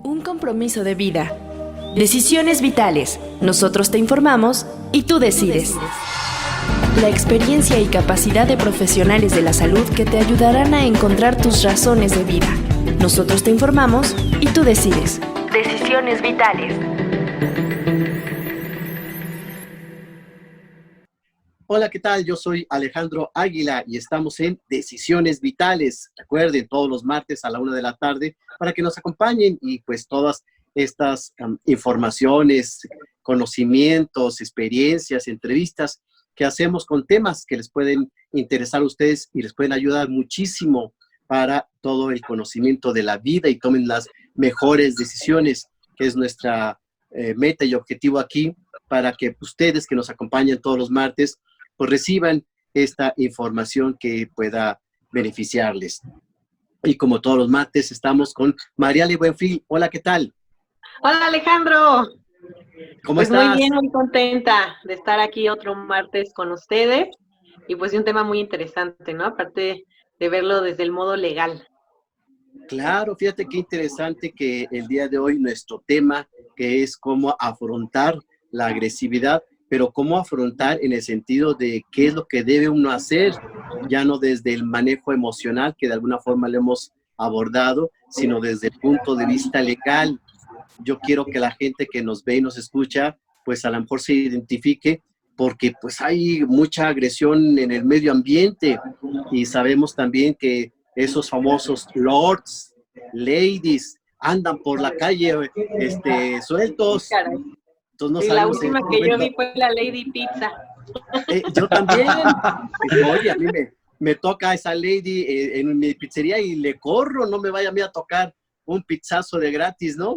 Un compromiso de vida. Decisiones vitales. Nosotros te informamos y tú decides. La experiencia y capacidad de profesionales de la salud que te ayudarán a encontrar tus razones de vida. Nosotros te informamos y tú decides. Decisiones vitales. Hola, ¿qué tal? Yo soy Alejandro Águila y estamos en Decisiones Vitales. Recuerden, todos los martes a la 1 de la tarde para que nos acompañen y pues todas estas informaciones, conocimientos, experiencias, entrevistas que hacemos con temas que les pueden interesar a ustedes y les pueden ayudar muchísimo para todo el conocimiento de la vida y tomen las mejores decisiones, que es nuestra meta y objetivo aquí, para que ustedes que nos acompañan todos los martes pues reciban esta información que pueda beneficiarles. Y como todos los martes, estamos con Mariale Buenfil. Hola, ¿qué tal? Hola, Alejandro. ¿Cómo pues estás? Muy bien, muy contenta de estar aquí otro martes con ustedes. Y pues de un tema muy interesante, ¿no? Aparte de verlo desde el modo legal. Claro, fíjate qué interesante que el día de hoy nuestro tema, que es cómo afrontar la agresividad, pero cómo afrontar en el sentido de qué es lo que debe uno hacer, ya no desde el manejo emocional, que de alguna forma lo hemos abordado, sino desde el punto de vista legal. Yo quiero que la gente que nos ve y nos escucha, pues a lo mejor se identifique, porque pues hay mucha agresión en el medio ambiente y sabemos también que esos famosos lords, ladies, andan por la calle sueltos. Caray. Entonces no Y la sabemos en última qué que yo momento. vi fue la Lady Pizza. Yo también. Oye, a mí me toca esa lady en mi pizzería y le corro, no me vaya a mí a tocar un pizzazo de gratis, ¿no?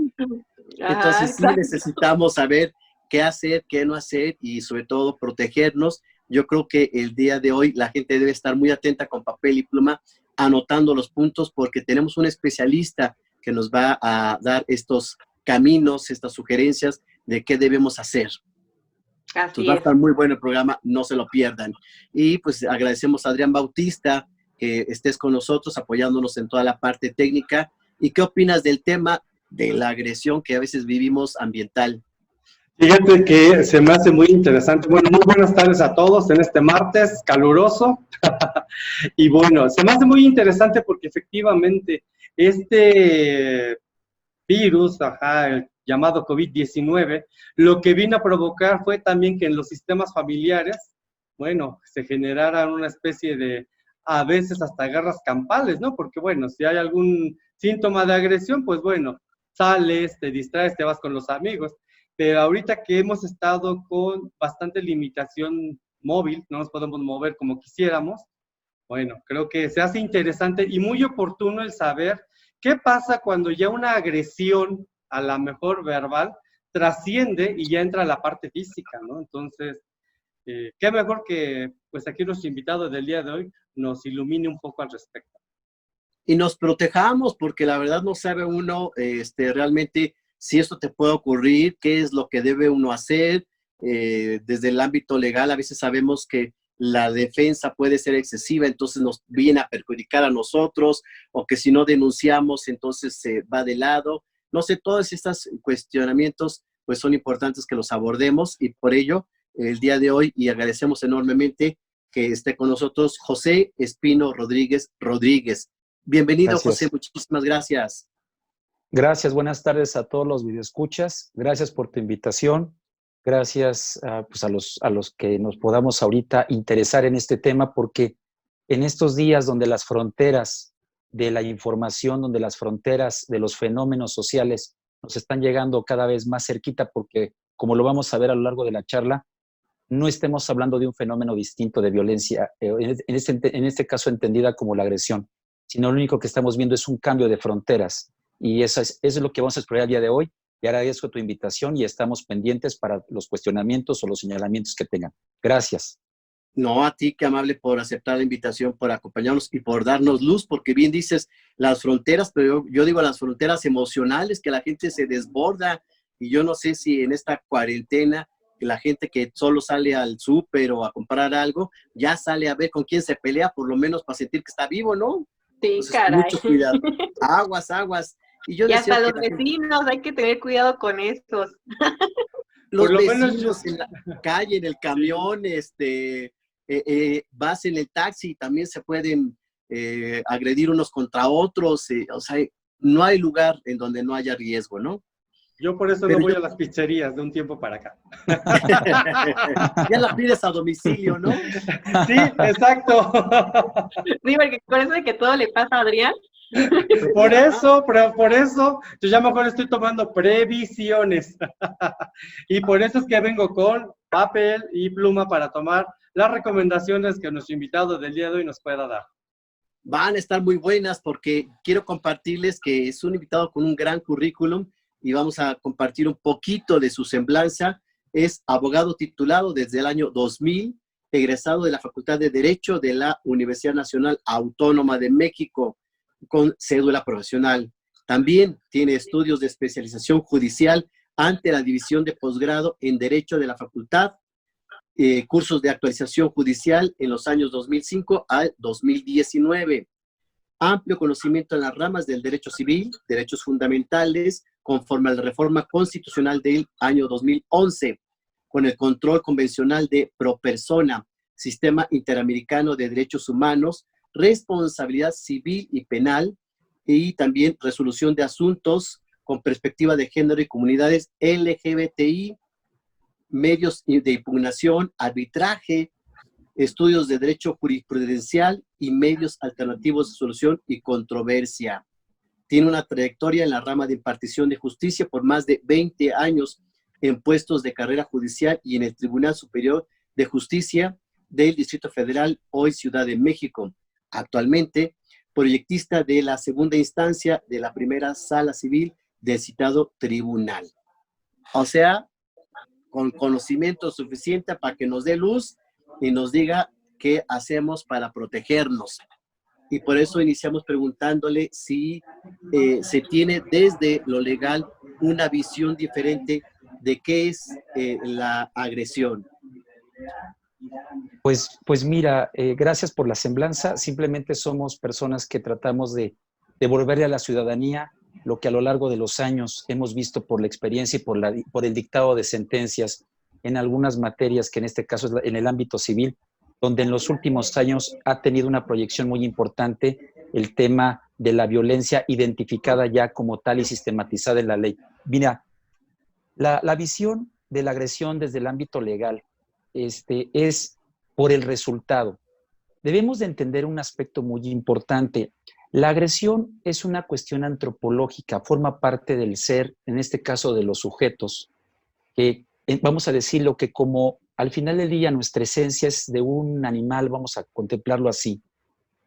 Entonces sí Exacto. necesitamos saber qué hacer, qué no hacer y sobre todo protegernos. Yo creo que el día de hoy la gente debe estar muy atenta con papel y pluma, anotando los puntos porque tenemos un especialista que nos va a dar estos caminos, estas sugerencias de qué debemos hacer. Entonces Así va a es. estar muy bueno el programa, no se lo pierdan. Y pues agradecemos a Adrián Bautista que estés con nosotros apoyándonos en toda la parte técnica. ¿Y qué opinas del tema de la agresión que a veces vivimos ambiental? Fíjate que se me hace muy interesante. Bueno, muy buenas tardes a todos en este martes caluroso. Y bueno, se me hace muy interesante porque efectivamente este virus, el llamado COVID-19, lo que vino a provocar fue también que en los sistemas familiares, bueno, se generaran una especie de, a veces hasta guerras campales, ¿no? Porque bueno, si hay algún síntoma de agresión, pues bueno, sales, te distraes, te vas con los amigos. Pero ahorita que hemos estado con bastante limitación móvil, no nos podemos mover como quisiéramos, bueno, creo que se hace interesante y muy oportuno el saber qué pasa cuando ya una agresión, a la mejor verbal, trasciende y ya entra a la parte física, ¿no? Entonces, qué mejor que, pues aquí nuestro invitado del día de hoy nos ilumine un poco al respecto. Y nos protejamos porque la verdad no sabe uno realmente si esto te puede ocurrir, qué es lo que debe uno hacer. Desde el ámbito legal a veces sabemos que la defensa puede ser excesiva, entonces nos viene a perjudicar a nosotros, o que si no denunciamos, entonces se va de lado. No sé, todos estos cuestionamientos pues son importantes que los abordemos y por ello el día de hoy y agradecemos enormemente que esté con nosotros José Espino Rodríguez Rodríguez. Bienvenido, Gracias. José, muchísimas gracias. Gracias, buenas tardes a todos los videoescuchas. Gracias por tu invitación. Gracias pues a los que nos podamos ahorita interesar en este tema, porque en estos días donde las fronteras de la información, donde las fronteras de los fenómenos sociales nos están llegando cada vez más cerquita, porque como lo vamos a ver a lo largo de la charla, no estemos hablando de un fenómeno distinto de violencia, en este caso entendida como la agresión, sino lo único que estamos viendo es un cambio de fronteras. Y eso es lo que vamos a explorar el día de hoy. Y agradezco tu invitación y estamos pendientes para los cuestionamientos o los señalamientos que tengan. Gracias. No, a ti, qué amable por aceptar la invitación, por acompañarnos y por darnos luz, porque bien dices las fronteras, pero yo digo las fronteras emocionales, que la gente se desborda. Y yo no sé si en esta cuarentena, que la gente que solo sale al súper o a comprar algo, ya sale a ver con quién se pelea, por lo menos para sentir que está vivo, ¿no? Sí, Entonces, caray. mucho cuidado. Aguas, aguas. Y yo Y decía hasta que los vecinos, hay que tener cuidado con esos. los Por lo menos vecinos en la calle, en el camión, vas en el taxi, también se pueden agredir unos contra otros, o sea, no hay lugar en donde no haya riesgo, ¿no? yo por eso Pero no voy yo, a las pizzerías de un tiempo para acá. ya la pides a domicilio, ¿no? Sí, exacto. Sí, porque con eso de que todo le pasa a Adrián. Por eso, yo ya mejor estoy tomando previsiones. Y por eso es que vengo con papel y pluma para tomar las recomendaciones que nuestro invitado del día de hoy nos pueda dar. Van a estar muy buenas porque quiero compartirles que es un invitado con un gran currículum y vamos a compartir un poquito de su semblanza. Es abogado titulado desde el año 2000, egresado de la Facultad de Derecho de la Universidad Nacional Autónoma de México con cédula profesional. También tiene estudios de especialización judicial ante la División de Posgrado en Derecho de la Facultad, cursos de actualización judicial en los años 2005 al 2019. Amplio conocimiento en las ramas del derecho civil, derechos fundamentales, conforme a la reforma constitucional del año 2011, con el control convencional de pro persona, Sistema Interamericano de Derechos Humanos, responsabilidad civil y penal, y también resolución de asuntos con perspectiva de género y comunidades LGBTI, medios de impugnación, arbitraje, estudios de derecho jurisprudencial y medios alternativos de solución y controversia. Tiene una trayectoria en la rama de impartición de justicia por más de 20 años en puestos de carrera judicial y en el Tribunal Superior de Justicia del Distrito Federal, hoy Ciudad de México. Actualmente, proyectista de la segunda instancia de la primera sala civil del citado tribunal. O sea, con conocimiento suficiente para que nos dé luz y nos diga qué hacemos para protegernos. Y por eso iniciamos preguntándole si se tiene desde lo legal una visión diferente de qué es la agresión. Pues mira, gracias por la semblanza. Simplemente somos personas que tratamos de devolverle a la ciudadanía lo que a lo largo de los años hemos visto por la experiencia y por el dictado de sentencias en algunas materias, que en este caso es en el ámbito civil, donde en los últimos años ha tenido una proyección muy importante el tema de la violencia identificada ya como tal y sistematizada en la ley. Mira, la visión de la agresión desde el ámbito legal es por el resultado. Debemos de entender un aspecto muy importante. La agresión es una cuestión antropológica, forma parte del ser, en este caso de los sujetos, que vamos a decirlo que como al final del día nuestra esencia es de un animal, vamos a contemplarlo así.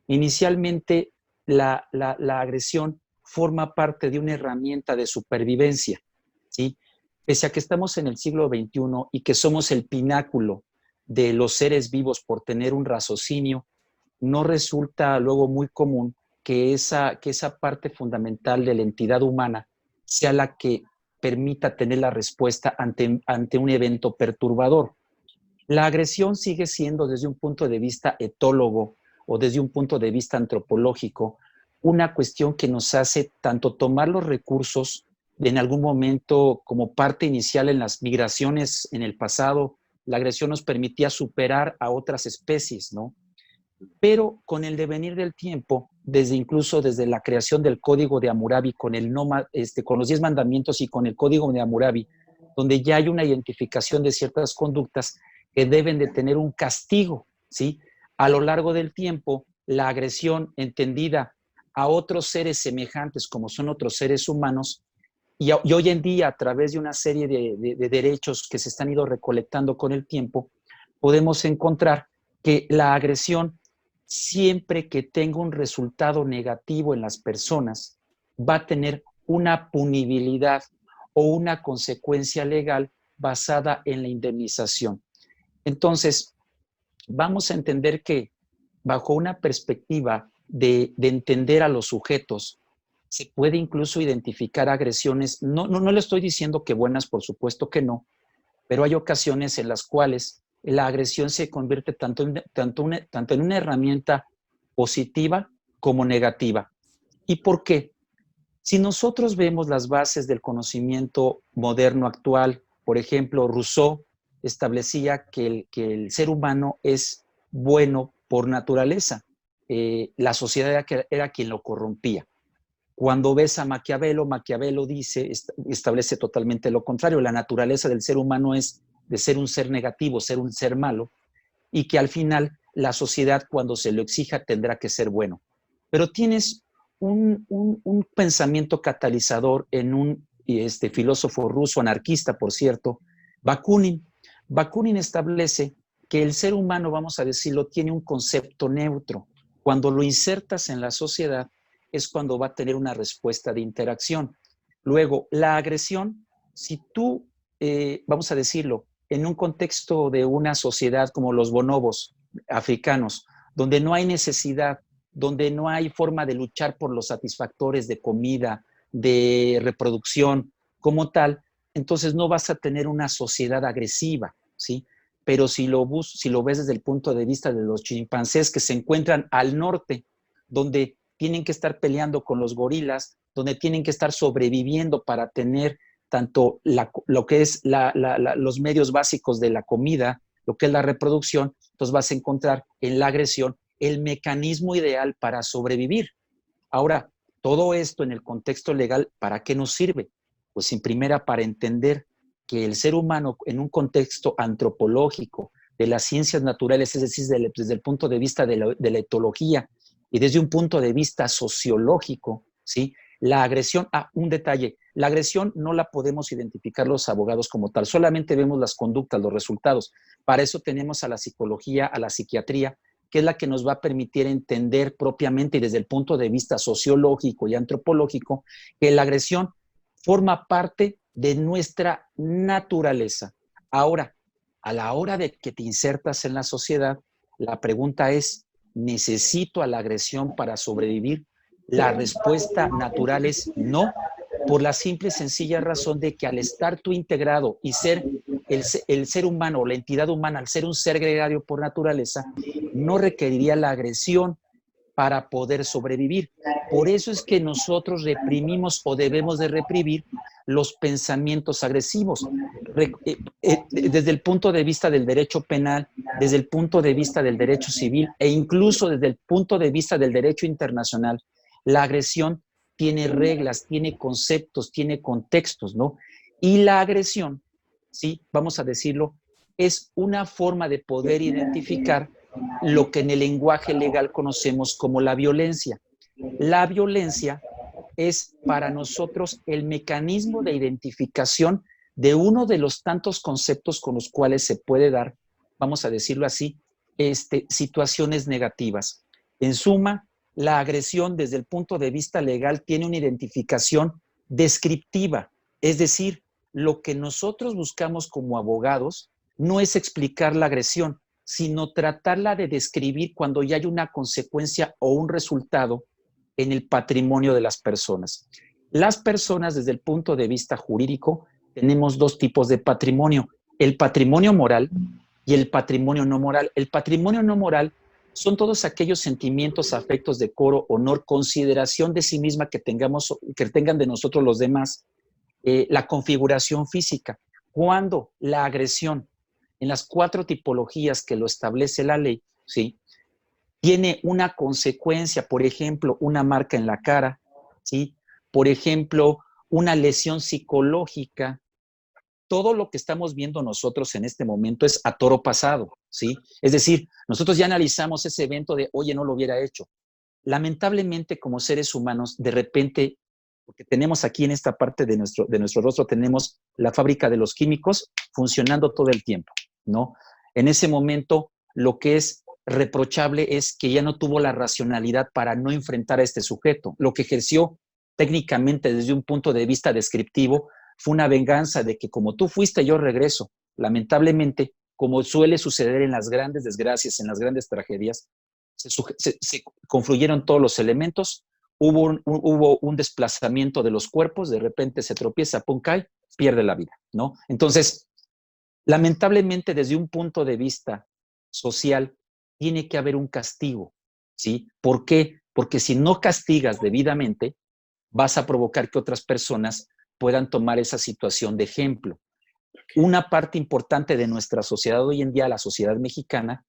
Inicialmente la agresión forma parte de una herramienta de supervivencia, ¿sí? Pese a que estamos en el siglo XXI y que somos el pináculo de los seres vivos por tener un raciocinio, no resulta luego muy común que esa parte fundamental de la entidad humana sea la que permita tener la respuesta ante un evento perturbador. La agresión sigue siendo, desde un punto de vista etólogo o desde un punto de vista antropológico, una cuestión que nos hace tanto tomar los recursos en algún momento como parte inicial en las migraciones en el pasado. La agresión nos permitía superar a otras especies, ¿no? Pero con el devenir del tiempo, incluso desde la creación del Código de Hammurabi, con los 10 mandamientos y con el Código de Hammurabi, donde ya hay una identificación de ciertas conductas que deben de tener un castigo, ¿sí? A lo largo del tiempo, la agresión entendida a otros seres semejantes como son otros seres humanos, y hoy en día, a través de una serie de derechos que se están ido recolectando con el tiempo, podemos encontrar que la agresión, siempre que tenga un resultado negativo en las personas, va a tener una punibilidad o una consecuencia legal basada en la indemnización. Entonces, vamos a entender que bajo una perspectiva de entender a los sujetos, se puede incluso identificar agresiones. No le estoy diciendo que buenas, por supuesto que no, pero hay ocasiones en las cuales la agresión se convierte tanto en una herramienta positiva como negativa. ¿Y por qué? Si nosotros vemos las bases del conocimiento moderno actual, por ejemplo, Rousseau establecía que el ser humano es bueno por naturaleza. La sociedad era quien lo corrompía. Cuando ves a Maquiavelo, Maquiavelo establece totalmente lo contrario. La naturaleza del ser humano es de ser un ser negativo, ser un ser malo, y que al final la sociedad, cuando se lo exija, tendrá que ser bueno. Pero tienes un pensamiento catalizador en un filósofo ruso, anarquista, por cierto, Bakunin. Bakunin establece que el ser humano, vamos a decirlo, tiene un concepto neutro. Cuando lo insertas en la sociedad, es cuando va a tener una respuesta de interacción. Luego, la agresión, si tú, vamos a decirlo, en un contexto de una sociedad como los bonobos africanos, donde no hay necesidad, donde no hay forma de luchar por los satisfactores de comida, de reproducción como tal, entonces no vas a tener una sociedad agresiva, ¿sí? Pero si lo ves desde el punto de vista de los chimpancés que se encuentran al norte, donde tienen que estar peleando con los gorilas, donde tienen que estar sobreviviendo para tener tanto lo que es los medios básicos de la comida, lo que es la reproducción, entonces vas a encontrar en la agresión el mecanismo ideal para sobrevivir. Ahora, todo esto en el contexto legal, ¿para qué nos sirve? Pues en primera, para entender que el ser humano en un contexto antropológico, de las ciencias naturales, es decir, desde el punto de vista de la etología y desde un punto de vista sociológico, ¿sí? La agresión, un detalle, la agresión no la podemos identificar los abogados como tal, solamente vemos las conductas, los resultados. Para eso tenemos a la psicología, a la psiquiatría, que es la que nos va a permitir entender propiamente y desde el punto de vista sociológico y antropológico que la agresión forma parte de nuestra naturaleza. Ahora, a la hora de que te insertas en la sociedad, la pregunta es, ¿necesito a la agresión para sobrevivir? La respuesta natural es no, por la simple y sencilla razón de que al estar tú integrado y ser el ser humano, la entidad humana, al ser un ser gregario por naturaleza, no requeriría la agresión para poder sobrevivir. Por eso es que nosotros reprimimos o debemos de reprimir los pensamientos agresivos. Desde el punto de vista del derecho penal, desde el punto de vista del derecho civil e incluso desde el punto de vista del derecho internacional, la agresión tiene reglas, tiene conceptos, tiene contextos, ¿no? Y la agresión, sí, vamos a decirlo, es una forma de poder identificar lo que en el lenguaje legal conocemos como la violencia. La violencia es para nosotros el mecanismo de identificación de uno de los tantos conceptos con los cuales se puede dar, vamos a decirlo así, situaciones negativas. En suma, la agresión desde el punto de vista legal tiene una identificación descriptiva, es decir, lo que nosotros buscamos como abogados no es explicar la agresión, sino tratarla de describir cuando ya hay una consecuencia o un resultado en el patrimonio de las personas. Las personas, desde el punto de vista jurídico, tenemos dos tipos de patrimonio, el patrimonio moral y el patrimonio no moral. El patrimonio no moral son todos aquellos sentimientos, afectos, decoro, honor, consideración de sí misma que tengan de nosotros los demás, la configuración física. Cuando la agresión, en las 4 tipologías que lo establece la ley, ¿sí?, tiene una consecuencia, por ejemplo, una marca en la cara, ¿sí?, por ejemplo, una lesión psicológica. Todo lo que estamos viendo nosotros en este momento es a toro pasado, ¿sí? Es decir, nosotros ya analizamos ese evento de, oye, no lo hubiera hecho. Lamentablemente, como seres humanos, de repente, porque tenemos aquí en esta parte de nuestro rostro, tenemos la fábrica de los químicos funcionando todo el tiempo, ¿no? En ese momento, lo que es reprochable es que ya no tuvo la racionalidad para no enfrentar a este sujeto. Lo que ejerció técnicamente desde un punto de vista descriptivo fue una venganza de que como tú fuiste, yo regreso. Lamentablemente, como suele suceder en las grandes desgracias, en las grandes tragedias, se confluyeron todos los elementos, hubo un desplazamiento de los cuerpos, de repente se tropieza, pum, cae, pierde la vida, ¿no? Entonces, lamentablemente, desde un punto de vista social, tiene que haber un castigo, ¿sí? ¿Por qué? Porque si no castigas debidamente, vas a provocar que otras personas puedan tomar esa situación de ejemplo. Una parte importante de nuestra sociedad hoy en día, la sociedad mexicana,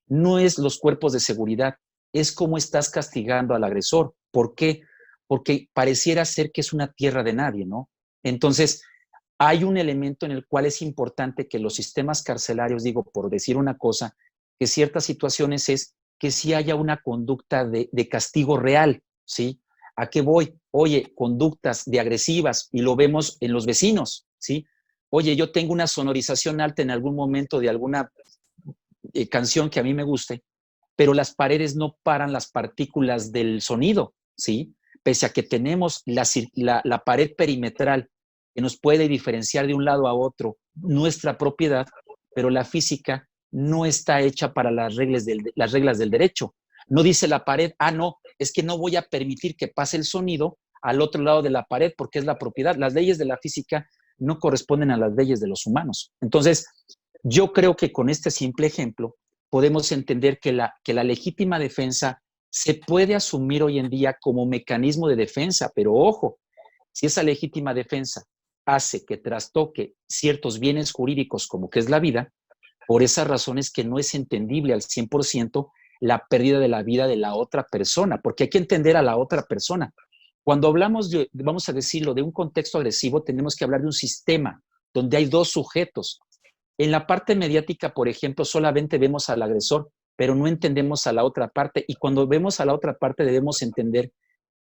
no es los cuerpos de seguridad, es cómo estás castigando al agresor. ¿Por qué? Porque pareciera ser que es una tierra de nadie, ¿no? Entonces, hay un elemento en el cual es importante que los sistemas carcelarios, digo, por decir una cosa, que ciertas situaciones es que sí haya una conducta de castigo real, ¿sí? ¿A qué voy? Oye, conductas de agresivas, y lo vemos en los vecinos, ¿sí? Oye, yo tengo una sonorización alta en algún momento de alguna canción que a mí me guste, pero las paredes no paran las partículas del sonido, ¿sí? Pese a que tenemos la pared perimetral que nos puede diferenciar de un lado a otro nuestra propiedad, pero la física no está hecha para las reglas del derecho. No dice la pared, no, es que no voy a permitir que pase el sonido al otro lado de la pared porque es la propiedad. Las leyes de la física no corresponden a las leyes de los humanos. Entonces, yo creo que con este simple ejemplo podemos entender que la legítima defensa se puede asumir hoy en día como mecanismo de defensa, pero ojo, si esa legítima defensa hace que trastoque ciertos bienes jurídicos como que es la vida, por esas razones que no es entendible al 100% la pérdida de la vida de la otra persona, porque hay que entender a la otra persona. Cuando hablamos de, vamos a decirlo, de un contexto agresivo, tenemos que hablar de un sistema donde hay dos sujetos. En la parte mediática, por ejemplo, solamente vemos al agresor, pero no entendemos a la otra parte, y cuando vemos a la otra parte debemos entender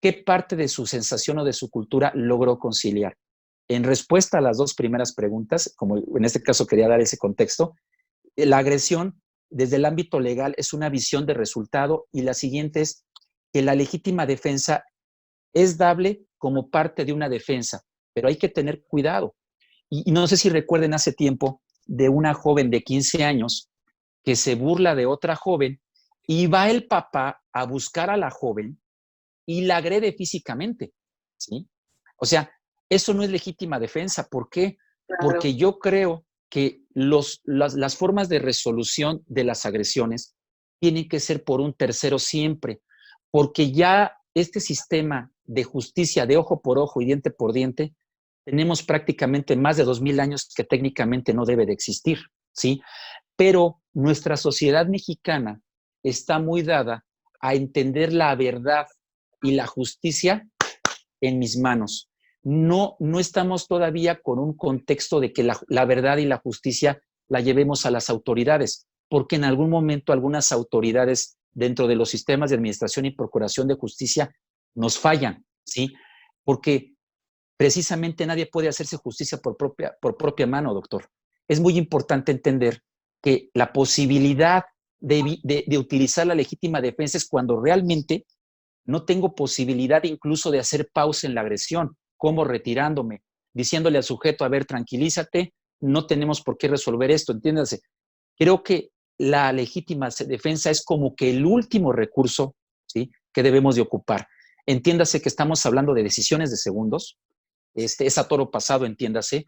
qué parte de su sensación o de su cultura logró conciliar. En respuesta a las dos primeras preguntas, como en este caso quería dar ese contexto, la agresión desde el ámbito legal es una visión de resultado, y la siguiente es que la legítima defensa es dable como parte de una defensa, pero hay que tener cuidado. Y no sé si recuerden hace tiempo de una joven de 15 años que se burla de otra joven y va el papá a buscar a la joven y la agrede físicamente, ¿sí? O sea, eso no es legítima defensa. ¿Por qué? Claro. Porque yo creo que las formas de resolución de las agresiones tienen que ser por un tercero siempre, porque ya este sistema de justicia de ojo por ojo y diente por diente, tenemos prácticamente más de 2000 años que técnicamente no debe de existir, ¿sí? Pero nuestra sociedad mexicana está muy dada a entender la verdad y la justicia en mis manos. No estamos todavía con un contexto de que la verdad y la justicia la llevemos a las autoridades, porque en algún momento algunas autoridades dentro de los sistemas de administración y procuración de justicia nos fallan, ¿sí? Porque precisamente nadie puede hacerse justicia por propia mano, doctor. Es muy importante entender que la posibilidad de utilizar la legítima defensa es cuando realmente no tengo posibilidad incluso de hacer pausa en la agresión, como retirándome, diciéndole al sujeto, a ver, tranquilízate, no tenemos por qué resolver esto, entiéndase. Creo que la legítima defensa es como que el último recurso, ¿sí?, que debemos de ocupar. Entiéndase que estamos hablando de decisiones de segundos, es a toro pasado, entiéndase,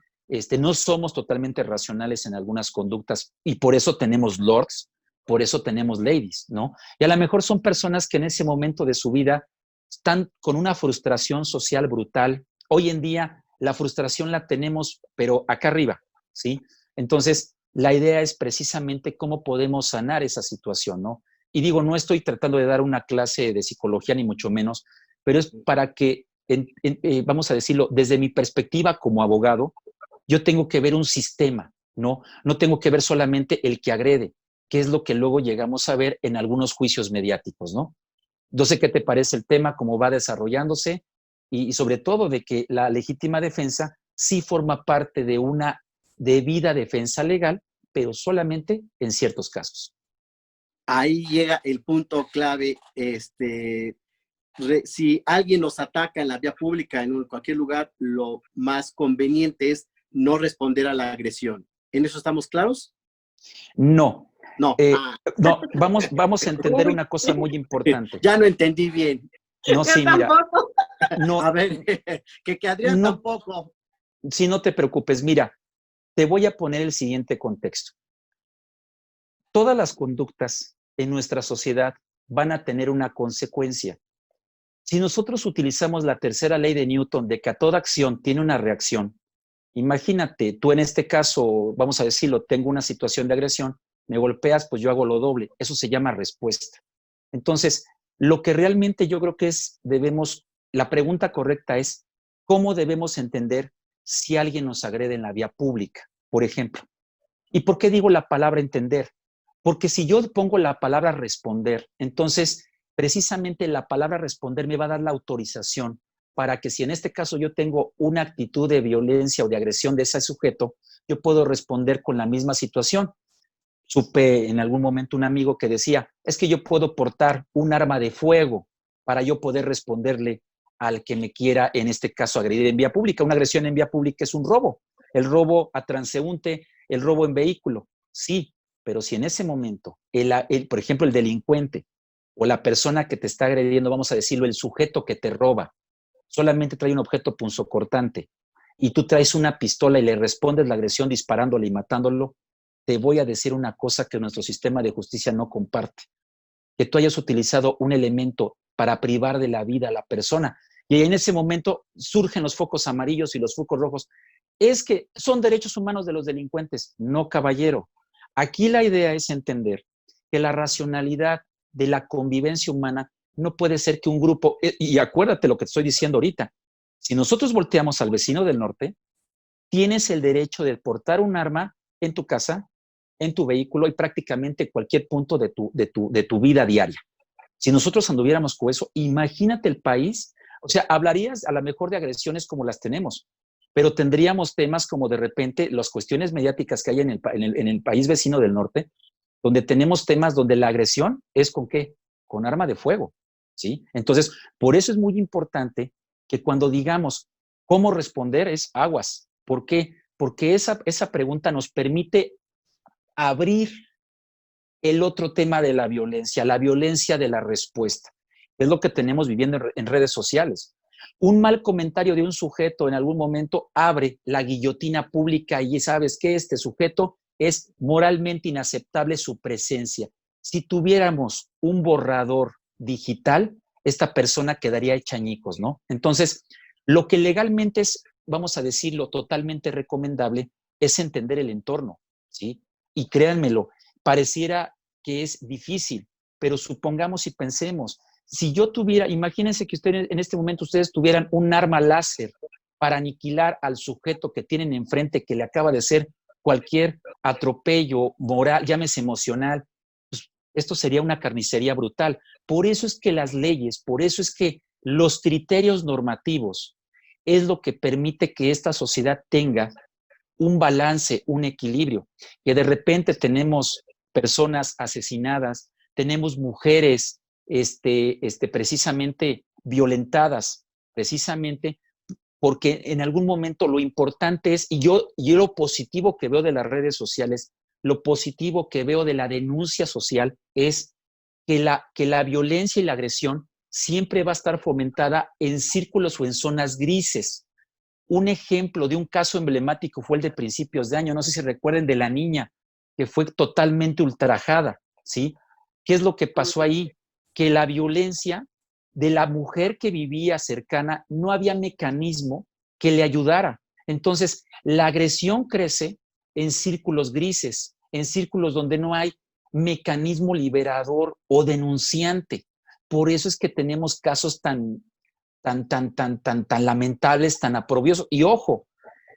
no somos totalmente racionales en algunas conductas y por eso tenemos lords, por eso tenemos ladies, ¿no? Y a lo mejor son personas que en ese momento de su vida están con una frustración social brutal. Hoy en día la frustración la tenemos, pero acá arriba, ¿sí? Entonces, la idea es precisamente cómo podemos sanar esa situación, ¿no? Y digo, no estoy tratando de dar una clase de psicología, ni mucho menos, pero es para que, vamos a decirlo, desde mi perspectiva como abogado, yo tengo que ver un sistema, ¿no? No tengo que ver solamente el que agrede, que es lo que luego llegamos a ver en algunos juicios mediáticos, ¿no? No sé qué te parece el tema, cómo va desarrollándose y sobre todo de que la legítima defensa sí forma parte de una debida defensa legal, pero solamente en ciertos casos. Ahí llega el punto clave. Si alguien nos ataca en la vía pública, en cualquier lugar, lo más conveniente es no responder a la agresión. ¿En eso estamos claros? No. No. No, vamos a entender una cosa muy importante. Ya no entendí bien. No, sí, mira. No, a ver, que Adrián no, tampoco. Sí, no te preocupes. Mira, te voy a poner el siguiente contexto. Todas las conductas en nuestra sociedad van a tener una consecuencia. Si nosotros utilizamos la tercera ley de Newton de que a toda acción tiene una reacción, imagínate, tú en este caso, vamos a decirlo, tengo una situación de agresión, me golpeas, pues yo hago lo doble. Eso se llama respuesta. Entonces, lo que realmente yo creo que la pregunta correcta es, ¿cómo debemos entender si alguien nos agrede en la vía pública, por ejemplo? ¿Y por qué digo la palabra entender? Porque si yo pongo la palabra responder, entonces precisamente la palabra responder me va a dar la autorización para que si en este caso yo tengo una actitud de violencia o de agresión de ese sujeto, yo puedo responder con la misma situación. Supe en algún momento un amigo que decía, es que yo puedo portar un arma de fuego para yo poder responderle al que me quiera, en este caso, agredir en vía pública. Una agresión en vía pública es un robo. El robo a transeúnte, el robo en vehículo, sí, pero si en ese momento, por ejemplo, el delincuente o la persona que te está agrediendo, vamos a decirlo, el sujeto que te roba, solamente trae un objeto punzocortante y tú traes una pistola y le respondes la agresión disparándole y matándolo, te voy a decir una cosa que nuestro sistema de justicia no comparte, que tú hayas utilizado un elemento para privar de la vida a la persona y en ese momento surgen los focos amarillos y los focos rojos. Es que son derechos humanos de los delincuentes. No, caballero. Aquí la idea es entender que la racionalidad de la convivencia humana no puede ser que un grupo, y acuérdate lo que te estoy diciendo ahorita, si nosotros volteamos al vecino del norte, tienes el derecho de portar un arma en tu casa, en tu vehículo y prácticamente cualquier punto de tu vida diaria. Si nosotros anduviéramos con eso, imagínate el país, o sea, hablarías a lo mejor de agresiones como las tenemos, pero tendríamos temas como de repente las cuestiones mediáticas que hay en el país vecino del norte, donde tenemos temas donde la agresión es ¿con qué? Con arma de fuego, ¿sí? Entonces, por eso es muy importante que cuando digamos cómo responder es aguas. ¿Por qué? Porque esa pregunta nos permite abrir el otro tema de la violencia de la respuesta. Es lo que tenemos viviendo en redes sociales. Un mal comentario de un sujeto en algún momento abre la guillotina pública y sabes que este sujeto es moralmente inaceptable su presencia. Si tuviéramos un borrador digital, esta persona quedaría hecha añicos, ¿no? Entonces, lo que legalmente es, vamos a decirlo, totalmente recomendable es entender el entorno, ¿sí? Y créanmelo, pareciera que es difícil, pero supongamos y pensemos, si yo tuviera, imagínense que ustedes en este momento ustedes tuvieran un arma láser para aniquilar al sujeto que tienen enfrente que le acaba de hacer cualquier atropello moral, llámese emocional, pues esto sería una carnicería brutal. Por eso es que las leyes, por eso es que los criterios normativos es lo que permite que esta sociedad tenga un balance, un equilibrio, que de repente tenemos personas asesinadas, tenemos mujeres precisamente violentadas, precisamente porque en algún momento lo importante es, y yo lo positivo que veo de las redes sociales, lo positivo que veo de la denuncia social es que la violencia y la agresión siempre va a estar fomentada en círculos o en zonas grises. Un ejemplo de un caso emblemático fue el de principios de año, no sé si recuerden de la niña que fue totalmente ultrajada, ¿sí? ¿Qué es lo que pasó ahí? Que la violencia de la mujer que vivía cercana no había mecanismo que le ayudara. Entonces, la agresión crece en círculos grises, en círculos donde no hay mecanismo liberador o denunciante. Por eso es que tenemos casos tan lamentables, tan aprobiosos. Y ojo,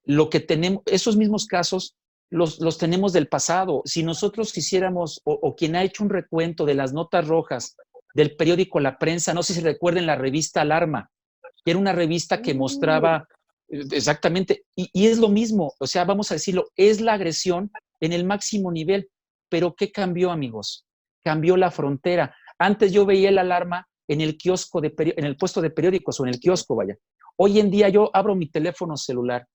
lo que tenemos, esos mismos casos los tenemos del pasado. Si nosotros quisiéramos, o quien ha hecho un recuento de las notas rojas del periódico La Prensa, no sé si recuerden la revista Alarma, que era una revista que mostraba exactamente, y es lo mismo, o sea, vamos a decirlo, es la agresión en el máximo nivel, pero ¿qué cambió, amigos? Cambió la frontera. Antes yo veía el Alarma en el kiosco en el puesto de periódicos o en el kiosco, vaya. Hoy en día yo abro mi teléfono celular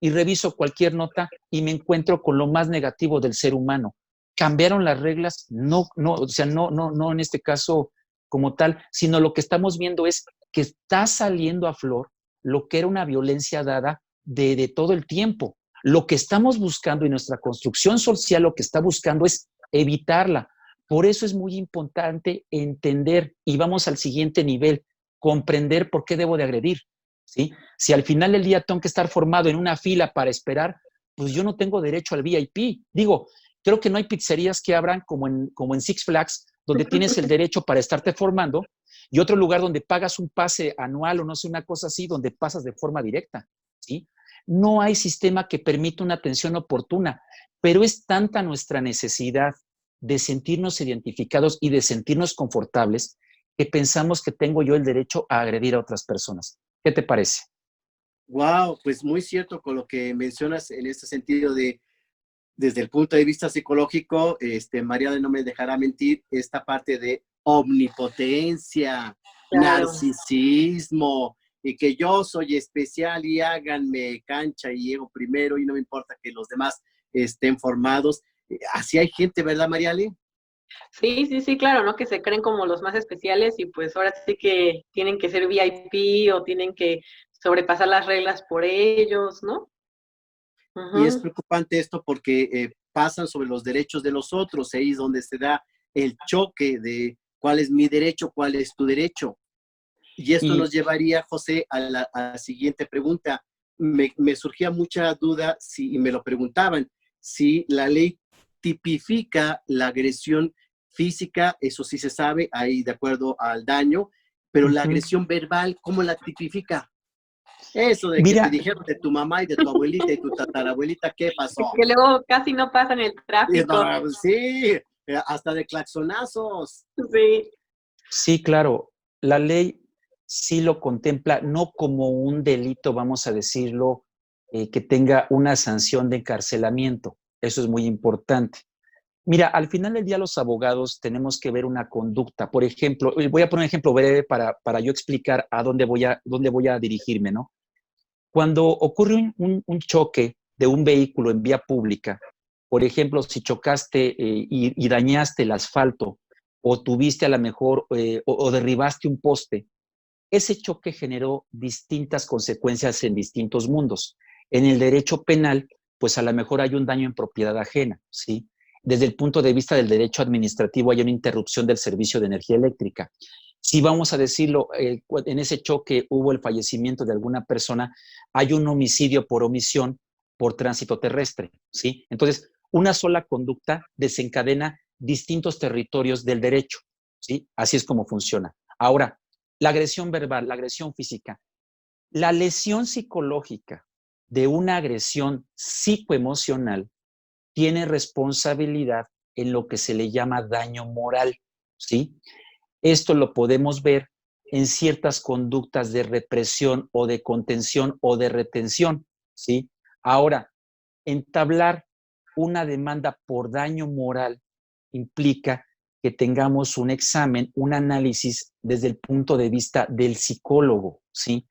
y reviso cualquier nota y me encuentro con lo más negativo del ser humano. ¿Cambiaron las reglas? No, o sea, no en este caso como tal, sino lo que estamos viendo es que está saliendo a flor lo que era una violencia dada de todo el tiempo. Lo que estamos buscando y nuestra construcción social lo que está buscando es evitarla. Por eso es muy importante entender, y vamos al siguiente nivel, comprender por qué debo de agredir, ¿sí? Si al final del día tengo que estar formado en una fila para esperar, pues yo no tengo derecho al VIP. Digo, creo que no hay pizzerías que abran como en Six Flags, donde tienes el derecho para estarte formando, y otro lugar donde pagas un pase anual o no sé, una cosa así, donde pasas de forma directa, ¿sí? No hay sistema que permita una atención oportuna, pero es tanta nuestra necesidad de sentirnos identificados y de sentirnos confortables que pensamos que tengo yo el derecho a agredir a otras personas. ¿Qué te parece? Wow, pues muy cierto con lo que mencionas en este sentido de, desde el punto de vista psicológico, Mariana no me dejará mentir, esta parte de omnipotencia, Claro. narcisismo, y que yo soy especial y háganme cancha y llego primero y no me importa que los demás estén formados. Así hay gente, ¿verdad, Mariale? Sí, sí, sí, claro, ¿no? Que se creen como los más especiales y pues ahora sí que tienen que ser VIP o tienen que sobrepasar las reglas por ellos, ¿no? Y es Ujú. preocupante esto porque pasan sobre los derechos de los otros, ahí es donde se da el choque de cuál es mi derecho, cuál es tu derecho. Y esto nos Y llevaría, José, a la siguiente pregunta. Me surgía mucha duda si, y me lo preguntaban, si la ley tipifica la agresión física, eso sí se sabe, ahí de acuerdo al daño, pero la ujú. agresión verbal, ¿cómo la tipifica? Eso de que te Mira, dijeron de tu mamá y de tu abuelita y tu tatarabuelita, ¿qué pasó? Que luego casi no pasa en el Y tráfico. no, sí, hasta de claxonazos. Sí, sí, claro, la ley sí lo contempla, no como un delito, vamos a decirlo, que tenga una sanción de encarcelamiento. Eso es muy importante. Mira, al final del día los abogados tenemos que ver una conducta. Por ejemplo, voy a poner un ejemplo breve para yo explicar a dónde voy a dirigirme, ¿no? Cuando ocurre un choque de un vehículo en vía pública, por ejemplo, si chocaste y dañaste el asfalto o tuviste a lo mejor o derribaste un poste, ese choque generó distintas consecuencias en distintos mundos. En el derecho penal, pues a lo mejor hay un daño en propiedad ajena, ¿sí? Desde el punto de vista del derecho administrativo hay una interrupción del servicio de energía eléctrica. Si vamos a decirlo, en ese choque hubo el fallecimiento de alguna persona, hay un homicidio por omisión por tránsito terrestre, ¿sí? Entonces, una sola conducta desencadena distintos territorios del derecho, ¿sí? Así es como funciona. Ahora, la agresión verbal, la agresión física, la lesión psicológica de una agresión psicoemocional tiene responsabilidad en lo que se le llama daño moral, ¿sí? Esto lo podemos ver en ciertas conductas de represión o de contención o de retención, ¿sí? Ahora, entablar una demanda por daño moral implica que tengamos un examen, un análisis desde el punto de vista del psicólogo, ¿sí?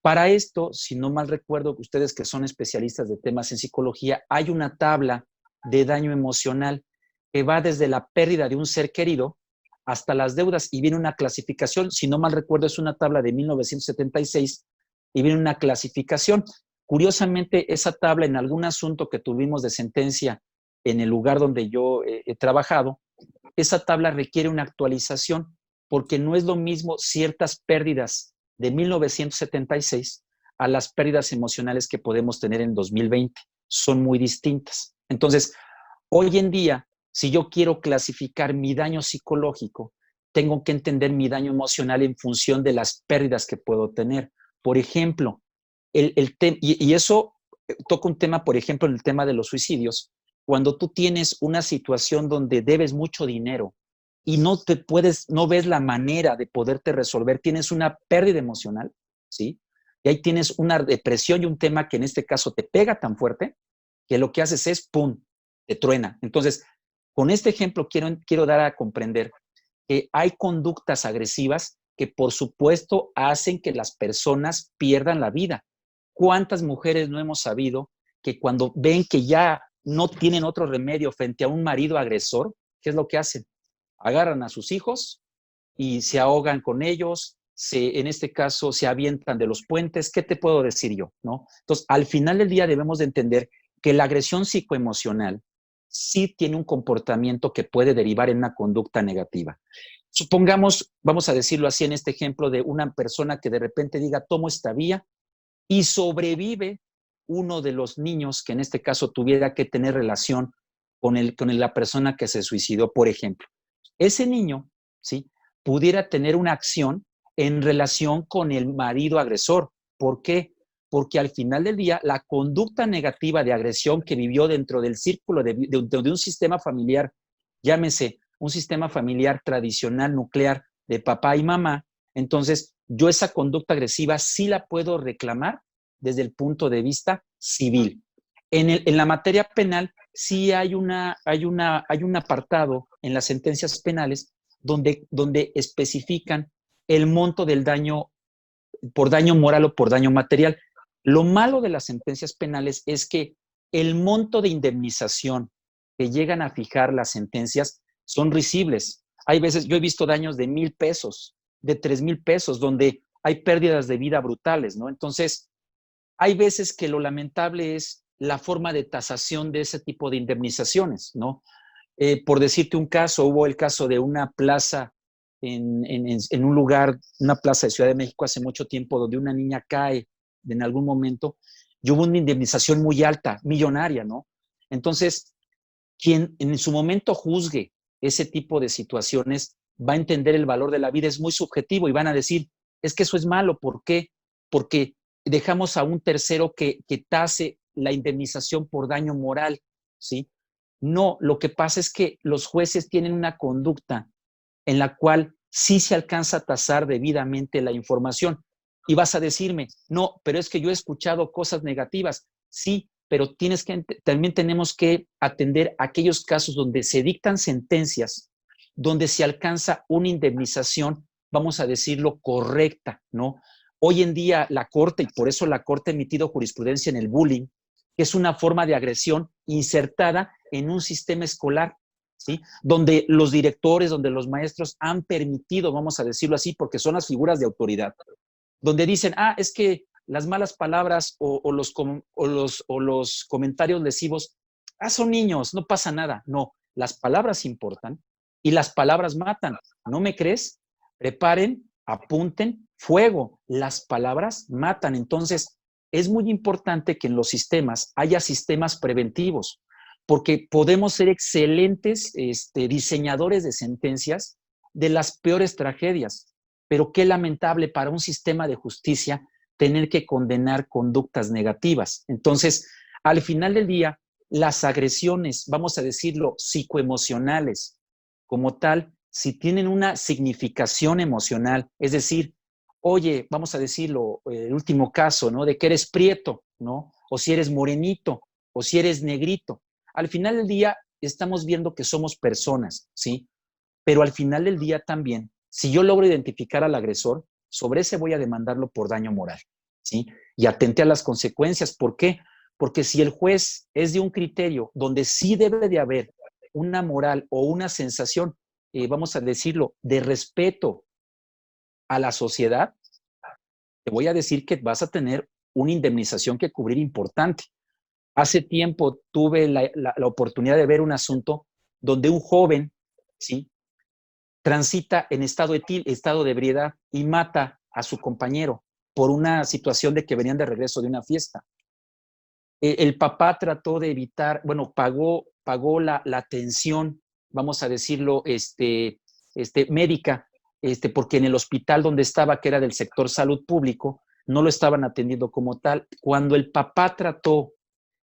Para esto, si no mal recuerdo, ustedes que son especialistas de temas en psicología, hay una tabla de daño emocional que va desde la pérdida de un ser querido hasta las deudas y viene una clasificación, si no mal recuerdo, es una tabla de 1976 y viene una clasificación. Curiosamente, esa tabla en algún asunto que tuvimos de sentencia en el lugar donde yo he trabajado, esa tabla requiere una actualización porque no es lo mismo ciertas pérdidas de 1976 a las pérdidas emocionales que podemos tener en 2020. Son muy distintas. Entonces, hoy en día, si yo quiero clasificar mi daño psicológico, tengo que entender mi daño emocional en función de las pérdidas que puedo tener. Por ejemplo, y eso toca un tema, por ejemplo, en el tema de los suicidios, cuando tú tienes una situación donde debes mucho dinero y no ves la manera de poderte resolver, tienes una pérdida emocional, ¿sí? Y ahí tienes una depresión y un tema que en este caso te pega tan fuerte que lo que haces es, ¡pum!, te truena. Entonces, con este ejemplo quiero dar a comprender que hay conductas agresivas que por supuesto hacen que las personas pierdan la vida. ¿Cuántas mujeres no hemos sabido que cuando ven que ya no tienen otro remedio frente a un marido agresor, qué es lo que hacen? Agarran a sus hijos y se ahogan con ellos, en este caso se avientan de los puentes, ¿qué te puedo decir yo? ¿No? Entonces, al final del día debemos de entender que la agresión psicoemocional sí tiene un comportamiento que puede derivar en una conducta negativa. Supongamos, vamos a decirlo así en este ejemplo de una persona que de repente diga, tomo esta vía y sobrevive uno de los niños que en este caso tuviera que tener relación con la persona que se suicidó, por ejemplo. Ese niño, ¿sí?, pudiera tener una acción en relación con el marido agresor. ¿Por qué? Porque al final del día, la conducta negativa de agresión que vivió dentro del círculo de un sistema familiar, llámese un sistema familiar tradicional, nuclear, de papá y mamá, entonces yo esa conducta agresiva sí la puedo reclamar desde el punto de vista civil. En la materia penal sí hay un apartado en las sentencias penales donde especifican el monto del daño por daño moral o por daño material. Lo malo de las sentencias penales es que el monto de indemnización que llegan a fijar las sentencias son risibles. Hay veces, yo he visto daños de 1,000 pesos, de 3,000 pesos, donde hay pérdidas de vida brutales, ¿no? Entonces, hay veces que lo lamentable es la forma de tasación de ese tipo de indemnizaciones, ¿no? Por decirte un caso, hubo el caso de una plaza en un lugar, una plaza de Ciudad de México hace mucho tiempo, donde una niña cae en algún momento y hubo una indemnización muy alta, millonaria, ¿no? Entonces, quien en su momento juzgue ese tipo de situaciones va a entender el valor de la vida, es muy subjetivo y van a decir, es que eso es malo, ¿por qué? Porque dejamos a un tercero que tase la indemnización por daño moral, ¿sí? No, lo que pasa es que los jueces tienen una conducta en la cual sí se alcanza a tasar debidamente la información. Y vas a decirme, no, pero es que yo he escuchado cosas negativas. Sí, pero también tenemos que atender aquellos casos donde se dictan sentencias, donde se alcanza una indemnización, vamos a decirlo, correcta, ¿no? Hoy en día la Corte, y por eso la Corte ha emitido jurisprudencia en el bullying, que es una forma de agresión insertada en un sistema escolar, ¿sí? Donde los directores, donde los maestros han permitido, vamos a decirlo así, porque son las figuras de autoridad, donde dicen, es que las malas palabras o los comentarios lesivos, son niños, no pasa nada. No, las palabras importan y las palabras matan. ¿No me crees? Preparen, apunten, fuego. Las palabras matan. Entonces, es muy importante que en los sistemas haya sistemas preventivos, porque podemos ser excelentes diseñadores de sentencias de las peores tragedias, pero qué lamentable para un sistema de justicia tener que condenar conductas negativas. Entonces, al final del día, las agresiones, vamos a decirlo, psicoemocionales, como tal, si tienen una significación emocional, es decir, oye, vamos a decirlo, el último caso, ¿no? De que eres prieto, ¿no? O si eres morenito, o si eres negrito. Al final del día, estamos viendo que somos personas, ¿sí? Pero al final del día también, si yo logro identificar al agresor, sobre ese voy a demandarlo por daño moral, ¿sí? Y atente a las consecuencias. ¿Por qué? Porque si el juez es de un criterio donde sí debe de haber una moral o una sensación, vamos a decirlo, de respeto a la sociedad, te voy a decir que vas a tener una indemnización que cubrir importante. Hace tiempo tuve la oportunidad de ver un asunto donde un joven, ¿sí?, transita en estado de ebriedad y mata a su compañero por una situación de que venían de regreso de una fiesta. El papá trató de evitar, bueno, pagó la atención, vamos a decirlo, médica, porque en el hospital donde estaba, que era del sector salud público, no lo estaban atendiendo como tal. Cuando el papá trató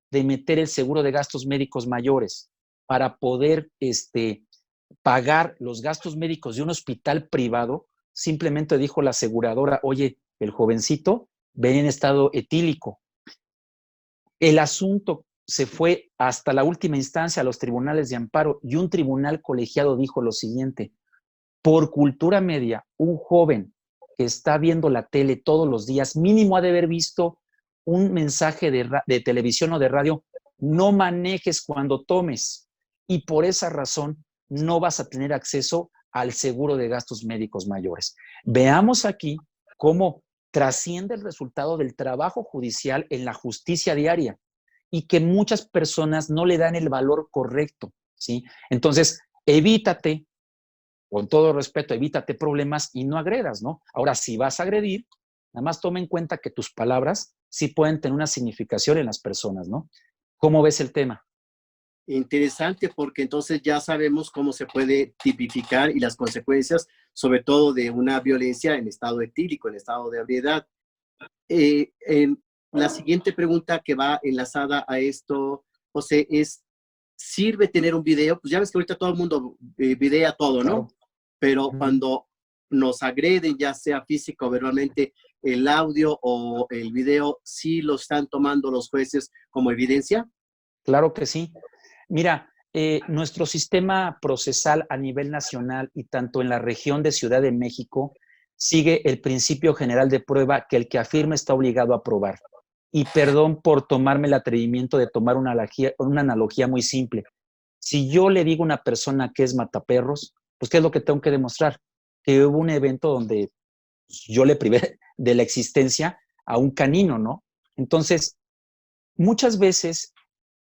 de meter el seguro de gastos médicos mayores para poder pagar los gastos médicos de un hospital privado, simplemente dijo la aseguradora, oye, el jovencito venía en estado etílico. El asunto se fue hasta la última instancia a los tribunales de amparo y un tribunal colegiado dijo lo siguiente: por cultura media, un joven que está viendo la tele todos los días, mínimo ha de haber visto un mensaje de televisión o de radio: no manejes cuando tomes, y por esa razón no vas a tener acceso al seguro de gastos médicos mayores. Veamos aquí cómo trasciende el resultado del trabajo judicial en la justicia diaria y que muchas personas no le dan el valor correcto, ¿sí? Entonces, evítate con todo respeto, evítate problemas y no agredas, ¿no? Ahora, si vas a agredir, nada más toma en cuenta que tus palabras sí pueden tener una significación en las personas, ¿no? ¿Cómo ves el tema? Interesante, porque entonces ya sabemos cómo se puede tipificar y las consecuencias, sobre todo de una violencia en estado etílico, en estado de ebriedad. En la siguiente pregunta que va enlazada a esto, José, es, ¿sirve tener un video? Pues ya ves que ahorita todo el mundo videa todo, ¿no? Claro. Pero cuando nos agreden, ya sea físico o verbalmente, el audio o el video, ¿sí lo están tomando los jueces como evidencia? Claro que sí. Mira, nuestro sistema procesal a nivel nacional y tanto en la región de Ciudad de México sigue el principio general de prueba que el que afirma está obligado a probar. Y perdón por tomarme el atrevimiento de tomar una analogía muy simple. Si yo le digo a una persona que es mataperros, pues ¿qué es lo que tengo que demostrar? Que hubo un evento donde yo le privé de la existencia a un canino, ¿no? Entonces, muchas veces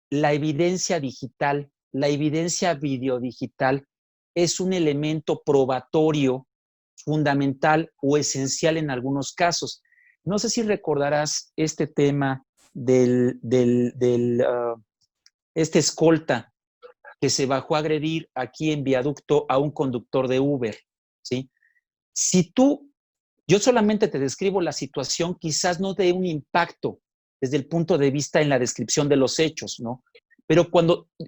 la evidencia digital, la evidencia videodigital es un elemento probatorio fundamental o esencial en algunos casos. No sé si recordarás este tema este escolta que se bajó a agredir aquí en viaducto a un conductor de Uber, ¿sí? Si yo solamente te describo la situación, quizás no de un impacto desde el punto de vista en la descripción de los hechos, ¿no? Pero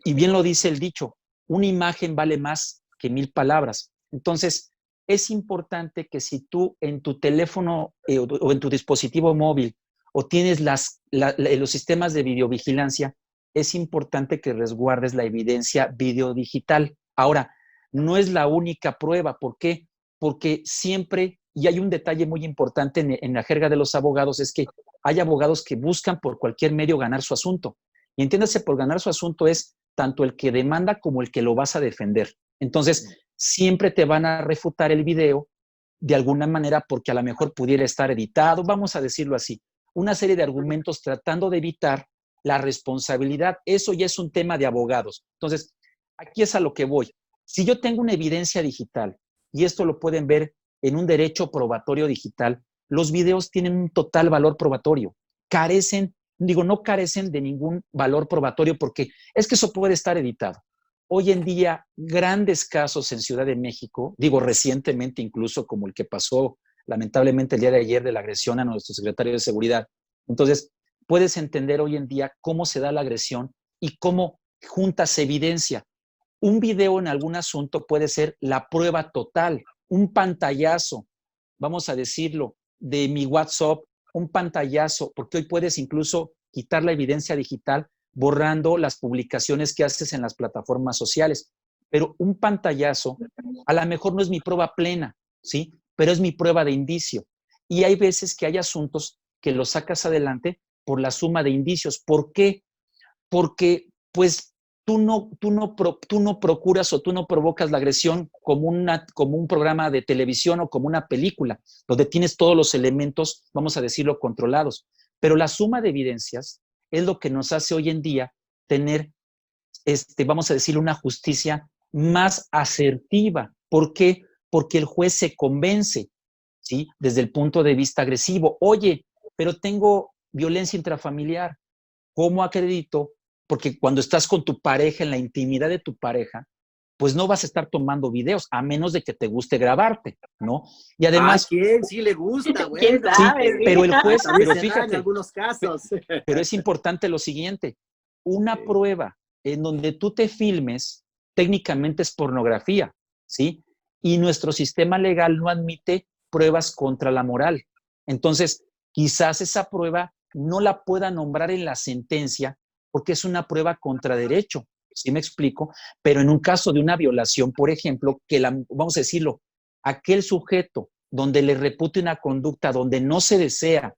y bien lo dice el dicho, una imagen vale más que 1000 palabras. Entonces, es importante que si tú en tu teléfono o en tu dispositivo móvil o tienes los sistemas de videovigilancia, es importante que resguardes la evidencia videodigital. Ahora, no es la única prueba. ¿Por qué? Porque siempre, y hay un detalle muy importante en la jerga de los abogados, es que hay abogados que buscan por cualquier medio ganar su asunto. Y entiéndase, por ganar su asunto es tanto el que demanda como el que lo vas a defender. Entonces, siempre te van a refutar el video de alguna manera porque a lo mejor pudiera estar editado, vamos a decirlo así. Una serie de argumentos tratando de evitar la responsabilidad. Eso ya es un tema de abogados. Entonces, aquí es a lo que voy. Si yo tengo una evidencia digital, y esto lo pueden ver en un derecho probatorio digital, los videos tienen un total valor probatorio. No carecen de ningún valor probatorio porque es que eso puede estar editado. Hoy en día, grandes casos en Ciudad de México, recientemente incluso como el que pasó lamentablemente el día de ayer de la agresión a nuestro secretario de Seguridad. Entonces, puedes entender hoy en día cómo se da la agresión y cómo juntas evidencia. Un video en algún asunto puede ser la prueba total, un pantallazo, vamos a decirlo, de mi WhatsApp, un pantallazo, porque hoy puedes incluso quitar la evidencia digital borrando las publicaciones que haces en las plataformas sociales. Pero un pantallazo a lo mejor no es mi prueba plena, ¿sí? Pero es mi prueba de indicio. Y hay veces que hay asuntos que los sacas adelante por la suma de indicios. ¿Por qué? Porque, pues, tú no procuras o tú no provocas la agresión como un programa de televisión o como una película, donde tienes todos los elementos, vamos a decirlo, controlados. Pero la suma de evidencias es lo que nos hace hoy en día tener, vamos a decir, una justicia más asertiva. ¿Por qué? Porque el juez se convence, ¿sí? Desde el punto de vista agresivo. Oye, pero tengo violencia intrafamiliar. ¿Cómo acredito? Porque cuando estás con tu pareja, en la intimidad de tu pareja, pues no vas a estar tomando videos, a menos de que te guste grabarte, ¿no? Y además... ¿A quién sí le gusta? Bueno, ¿Quién sabe? Sí, pero el juez, pero fíjate, en fíjate, algunos casos. pero es importante lo siguiente, una prueba en donde tú te filmes, técnicamente es pornografía, ¿sí? Y nuestro sistema legal no admite pruebas contra la moral. Entonces, quizás esa prueba no la pueda nombrar en la sentencia porque es una prueba contra derecho, ¿sí me explico? Pero en un caso de una violación, por ejemplo, vamos a decirlo, aquel sujeto donde le repute una conducta donde no se desea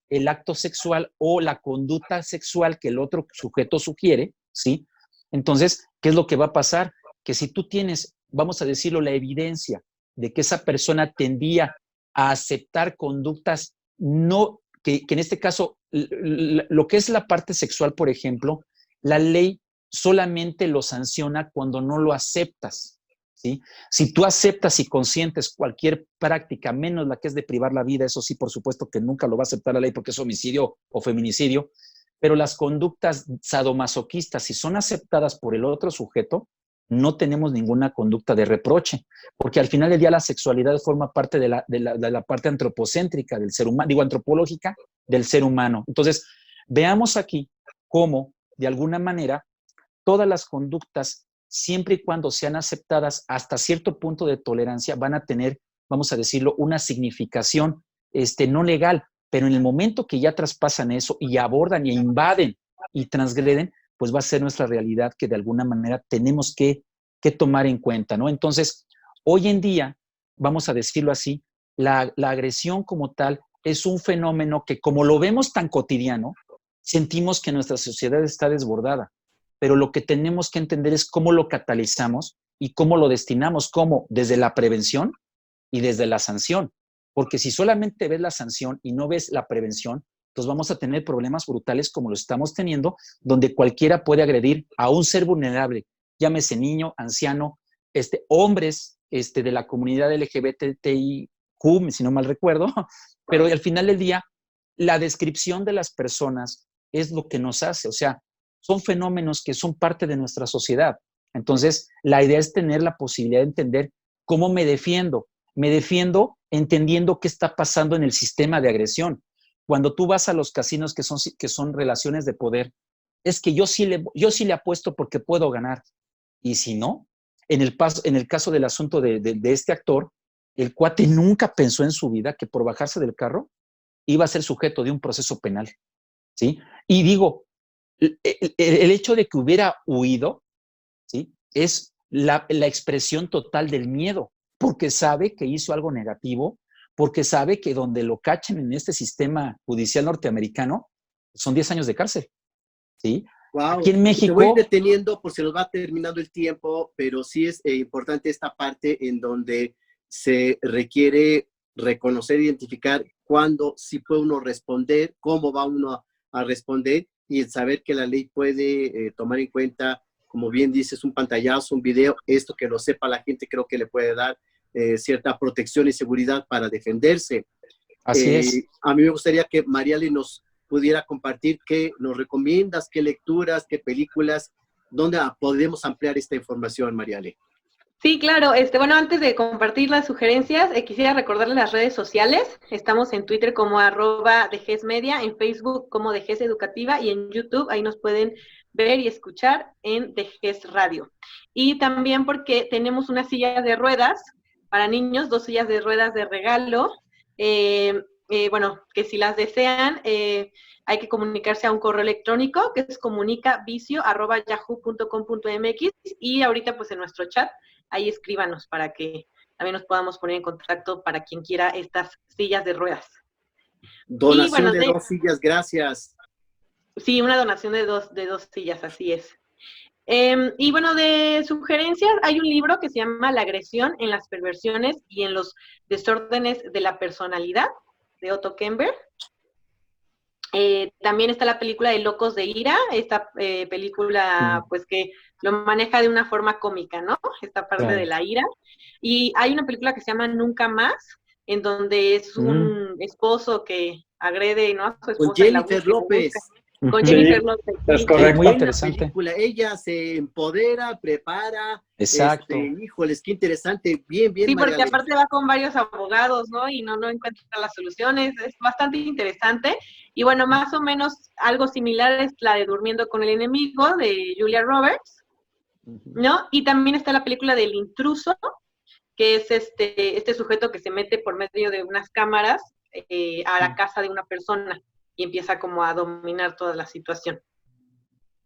el acto sexual o la conducta sexual que el otro sujeto sugiere, ¿sí? Entonces, ¿qué es lo que va a pasar? Que si tú tienes, vamos a decirlo, la evidencia de que esa persona tendía a aceptar conductas que en este caso, lo que es la parte sexual, por ejemplo, la ley solamente lo sanciona cuando no lo aceptas, ¿sí? Si tú aceptas y consientes cualquier práctica, menos la que es de privar la vida, eso sí, por supuesto que nunca lo va a aceptar la ley porque es homicidio o feminicidio, pero las conductas sadomasoquistas, si son aceptadas por el otro sujeto, no tenemos ninguna conducta de reproche, porque al final del día la sexualidad forma parte de la parte antropocéntrica del ser humano, digo antropológica del ser humano. Entonces, veamos aquí cómo, de alguna manera, todas las conductas, siempre y cuando sean aceptadas hasta cierto punto de tolerancia, van a tener, vamos a decirlo, una significación no legal, pero en el momento que ya traspasan eso y abordan y invaden y transgreden, pues va a ser nuestra realidad que de alguna manera tenemos que tomar en cuenta, ¿no? Entonces, hoy en día, vamos a decirlo así, la agresión como tal es un fenómeno que como lo vemos tan cotidiano, sentimos que nuestra sociedad está desbordada, pero lo que tenemos que entender es cómo lo catalizamos y cómo lo destinamos, cómo desde la prevención y desde la sanción, porque si solamente ves la sanción y no ves la prevención, entonces vamos a tener problemas brutales como lo estamos teniendo, donde cualquiera puede agredir a un ser vulnerable, llámese niño, anciano, hombres de la comunidad LGBTIQ, si no mal recuerdo, pero al final del día, la descripción de las personas es lo que nos hace, o sea, son fenómenos que son parte de nuestra sociedad. Entonces, la idea es tener la posibilidad de entender cómo me defiendo. Me defiendo entendiendo qué está pasando en el sistema de agresión. Cuando tú vas a los casinos que son relaciones de poder, es que yo sí le apuesto porque puedo ganar. Y si no, en el caso del asunto de este actor, el cuate nunca pensó en su vida que por bajarse del carro iba a ser sujeto de un proceso penal, ¿sí? Y digo, el hecho de que hubiera huido, ¿sí? Es la expresión total del miedo, porque sabe que hizo algo negativo, porque sabe que donde lo cachen en este sistema judicial norteamericano son 10 años de cárcel, ¿sí? Wow. Aquí en México... Te voy deteniendo por si nos va terminando el tiempo, pero sí es importante esta parte en donde se requiere reconocer, identificar cuándo sí puede uno responder, cómo va uno a responder y el saber que la ley puede tomar en cuenta, como bien dices, un pantallazo, un video, esto que lo sepa la gente creo que le puede dar cierta protección y seguridad para defenderse. Así es. A mí me gustaría que Mariale nos pudiera compartir qué nos recomiendas, qué lecturas, qué películas, dónde podemos ampliar esta información, Mariale. Sí, claro. Bueno, antes de compartir las sugerencias, quisiera recordarles las redes sociales. Estamos en Twitter como @DGESmedia, en Facebook como DGES Educativa y en YouTube, ahí nos pueden ver y escuchar en DGES Radio. Y también porque tenemos unas sillas de ruedas para niños, 2 sillas de ruedas de regalo. Bueno, que si las desean, hay que comunicarse a un correo electrónico que es comunicavicio@yahoo.com.mx y ahorita pues en nuestro chat ahí escríbanos para que también nos podamos poner en contacto para quien quiera estas sillas de ruedas. Donación bueno, de 2 sillas, gracias. Sí, una donación de dos sillas, así es. Y bueno, de sugerencias, hay un libro que se llama La agresión en las perversiones y en los desórdenes de la personalidad, de Otto Kemper. También está la película de Locos de Ira, esta película pues que lo maneja de una forma cómica, ¿no? Esta parte de la ira. Y hay una película que se llama Nunca Más, en donde es un esposo que agrede, ¿no? A su esposa. Con Jennifer López. Con Jennifer López. Es correcto. Muy interesante. Película. Ella se empodera, prepara. Exacto. Híjoles, qué interesante. Bien. Sí, porque aparte va con varios abogados, ¿no? Y no encuentra las soluciones. Es bastante interesante. Y bueno, más o menos algo similar es la de Durmiendo con el enemigo, de Julia Roberts, ¿no? Y también está la película del intruso, que es este sujeto que se mete por medio de unas cámaras a la casa de una persona y empieza como a dominar toda la situación.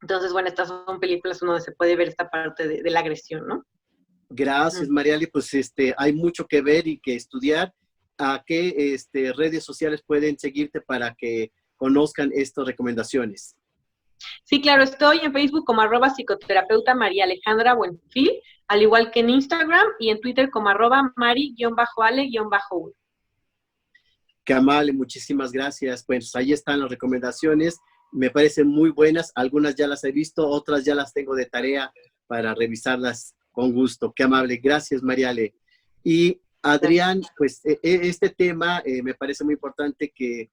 Entonces, bueno, estas son películas donde se puede ver esta parte de la agresión, ¿no? Gracias, Mariale. Pues hay mucho que ver y que estudiar. ¿A qué redes sociales pueden seguirte para que conozcan estas recomendaciones? Sí, claro, estoy en Facebook como @psicoterapeuta María Alejandra Buenfil, al igual que en Instagram y en Twitter como @mari_ale_1. Qué amable, muchísimas gracias. Pues ahí están las recomendaciones, me parecen muy buenas, algunas ya las he visto, otras ya las tengo de tarea para revisarlas Con gusto, qué amable. Gracias, Mariale. Y Adrián, pues este tema me parece muy importante que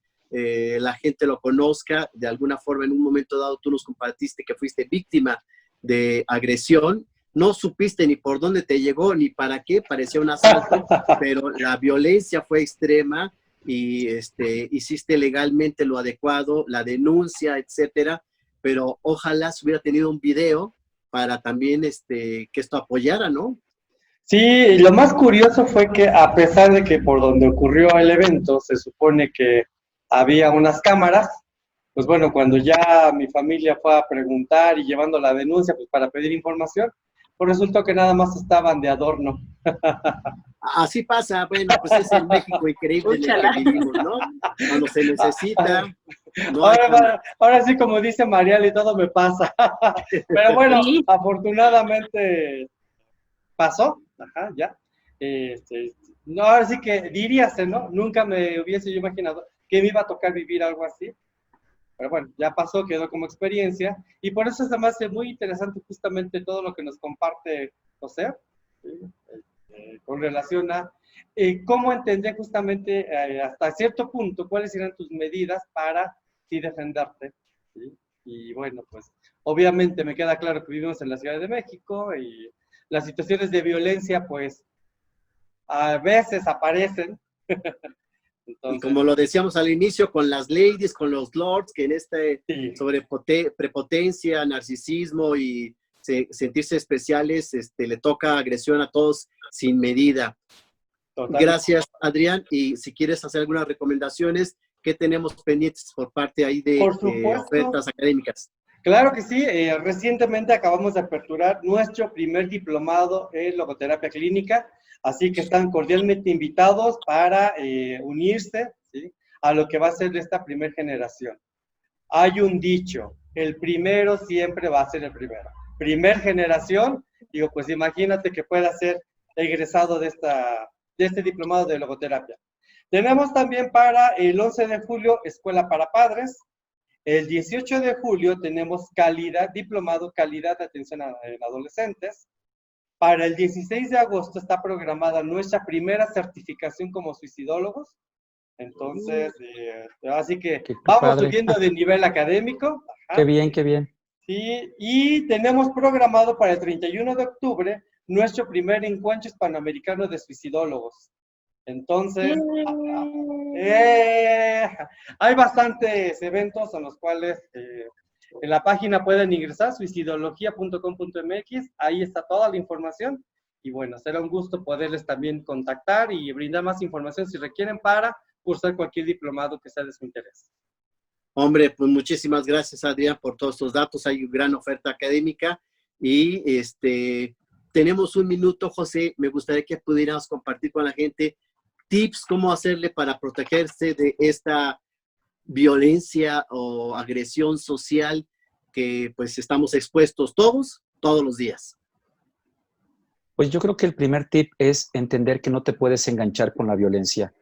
la gente lo conozca. De alguna forma, en un momento dado, tú nos compartiste que fuiste víctima de agresión. No supiste ni por dónde te llegó, ni para qué, parecía un asalto, pero la violencia fue extrema y hiciste legalmente lo adecuado, la denuncia, etcétera, pero ojalá se hubiera tenido un video para también que esto apoyara, ¿no? Sí, y lo más curioso fue que a pesar de que por donde ocurrió el evento se supone que había unas cámaras, pues bueno, cuando ya mi familia fue a preguntar y llevando la denuncia pues para pedir información, pues resultó que nada más estaban de adorno. Así pasa, bueno, pues es el México increíble en el que vivimos, ¿no? Cuando se necesita, no hay ahora sí, como dice Marial, y todo me pasa. Pero bueno, Sí. afortunadamente pasó, ajá, ya. No, ahora sí que diríase, ¿no? Nunca me hubiese yo imaginado que me iba a tocar vivir algo así. Pero bueno, ya pasó, quedó como experiencia. Y por eso se me hace muy interesante justamente todo lo que nos comparte José, ¿sí? Con relación a cómo entender justamente hasta cierto punto cuáles serán tus medidas para sí defenderte, ¿sí? Y bueno, pues obviamente me queda claro que vivimos en la Ciudad de México y las situaciones de violencia pues a veces aparecen. Entonces, y como lo decíamos al inicio, con las ladies, con los lords, que en sí, sobre prepotencia, narcisismo y sentirse especiales, le toca agresión a todos sin medida. totalmente. Gracias, Adrián. Y si quieres hacer algunas recomendaciones, ¿qué tenemos pendientes por parte ahí de Por supuesto. ofertas académicas? Claro que sí, recientemente acabamos de aperturar nuestro primer diplomado en logoterapia clínica, así que están cordialmente invitados para unirse, ¿sí?, a lo que va a ser esta primera generación. Hay un dicho, el primero siempre va a ser el primero. Primer generación, digo, pues imagínate que pueda ser egresado de este diplomado de logoterapia. Tenemos también para el 11 de julio, Escuela para Padres. El 18 de julio tenemos diplomado calidad de atención a adolescentes. Para el 16 de agosto está programada nuestra primera certificación como suicidólogos. Entonces, así que Qué vamos padre. subiendo de nivel académico. Ajá. Qué bien, qué bien. Sí, y tenemos programado para el 31 de octubre nuestro primer encuentro hispanoamericano de suicidólogos. Entonces, hay bastantes eventos en los cuales en la página pueden ingresar, suicidología.com.mx, ahí está toda la información. Y bueno, será un gusto poderles también contactar y brindar más información si requieren para cursar cualquier diplomado que sea de su interés. Hombre, pues muchísimas gracias, Adrián, por todos estos datos. Hay gran oferta académica y tenemos un minuto, José. Me gustaría que pudiéramos compartir con la gente tips, cómo hacerle para protegerse de esta violencia o agresión social que pues estamos expuestos todos los días. Pues yo creo que el primer tip es entender que no te puedes enganchar con la violencia.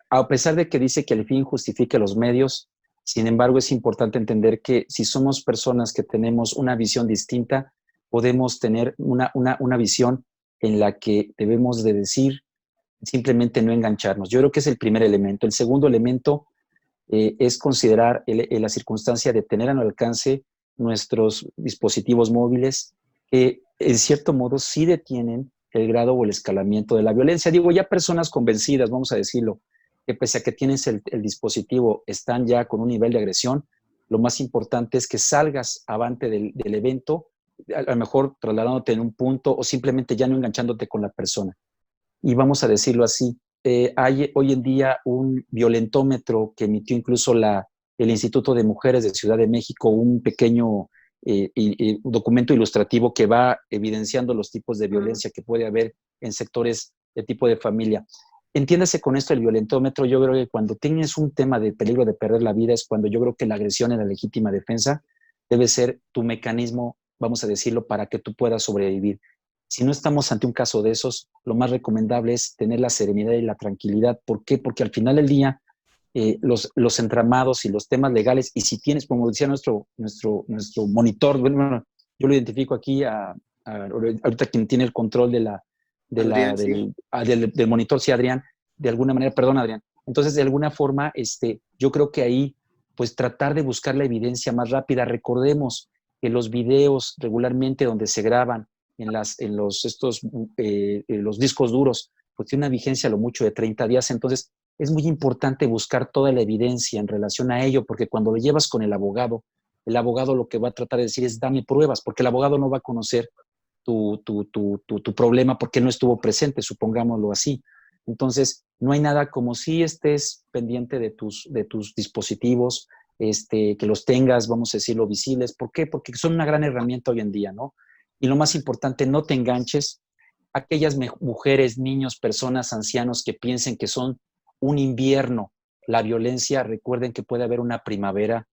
A pesar de que dice que el fin justifique los medios, sin embargo es importante entender que si somos personas que tenemos una visión distinta, podemos tener una visión en la que debemos de decir simplemente no engancharnos. Yo creo que es el primer elemento. El segundo elemento es considerar la circunstancia de tener al alcance nuestros dispositivos móviles que en cierto modo sí detienen el grado o el escalamiento de la violencia. Digo, ya personas convencidas, vamos a decirlo, que pese a que tienes el dispositivo, están ya con un nivel de agresión, lo más importante es que salgas avante del evento, a lo mejor trasladándote en un punto o simplemente ya no enganchándote con la persona. Y vamos a decirlo así, hay hoy en día un violentómetro que emitió incluso el Instituto de Mujeres de Ciudad de México, un pequeño documento ilustrativo que va evidenciando los tipos de violencia que puede haber en sectores de tipo de familia. Entiéndase con esto el violentómetro. Yo creo que cuando tienes un tema de peligro de perder la vida es cuando yo creo que la agresión en la legítima defensa debe ser tu mecanismo, vamos a decirlo, para que tú puedas sobrevivir. Si no estamos ante un caso de esos, lo más recomendable es tener la serenidad y la tranquilidad. ¿Por qué? Porque al final del día, los entramados y los temas legales, y si tienes, como decía nuestro monitor, bueno, yo lo identifico aquí a ahorita quien tiene el control Adrián, sí. del monitor, sí, Adrián, de alguna manera, perdón, Adrián. Entonces, de alguna forma, yo creo que ahí, pues tratar de buscar la evidencia más rápida. Recordemos que los videos regularmente donde se graban los discos duros, pues tiene una vigencia a lo mucho de 30 días. Entonces, es muy importante buscar toda la evidencia en relación a ello, porque cuando lo llevas con el abogado lo que va a tratar de decir es dame pruebas, porque el abogado no va a conocer tu problema porque no estuvo presente, supongámoslo así. Entonces, no hay nada como si estés pendiente de tus dispositivos, que los tengas, vamos a decirlo, visibles. ¿Por qué? Porque son una gran herramienta hoy en día, ¿no? Y lo más importante, no te enganches. Aquellas mujeres, niños, personas, ancianos que piensen que son un invierno, la violencia, recuerden que puede haber una primavera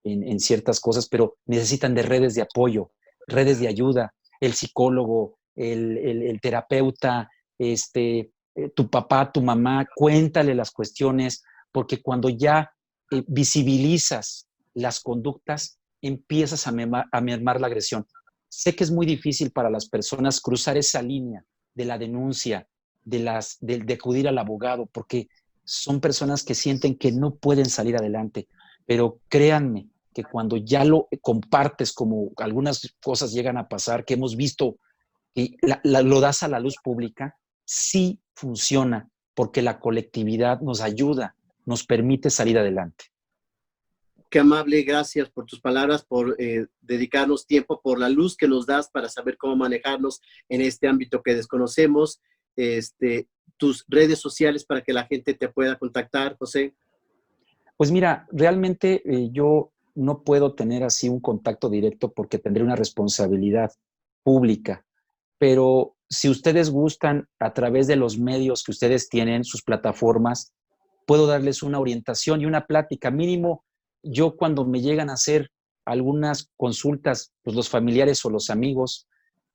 en ciertas cosas, pero necesitan de redes de apoyo, redes de ayuda, el psicólogo, el terapeuta, tu papá, tu mamá, cuéntale las cuestiones, porque cuando ya visibilizas las conductas, empiezas a mermar la agresión. Sé que es muy difícil para las personas cruzar esa línea de la denuncia, de acudir al abogado, porque son personas que sienten que no pueden salir adelante, pero créanme que cuando ya lo compartes, como algunas cosas llegan a pasar, que hemos visto y lo das a la luz pública, sí funciona, porque la colectividad nos ayuda, nos permite salir adelante. Qué amable, gracias por tus palabras, por dedicarnos tiempo, por la luz que nos das para saber cómo manejarnos en este ámbito que desconocemos. Tus redes sociales para que la gente te pueda contactar, José. Pues mira, realmente yo no puedo tener así un contacto directo porque tendré una responsabilidad pública, pero si ustedes gustan, a través de los medios que ustedes tienen, sus plataformas, puedo darles una orientación y una plática. Mínimo, yo cuando me llegan a hacer algunas consultas, pues los familiares o los amigos,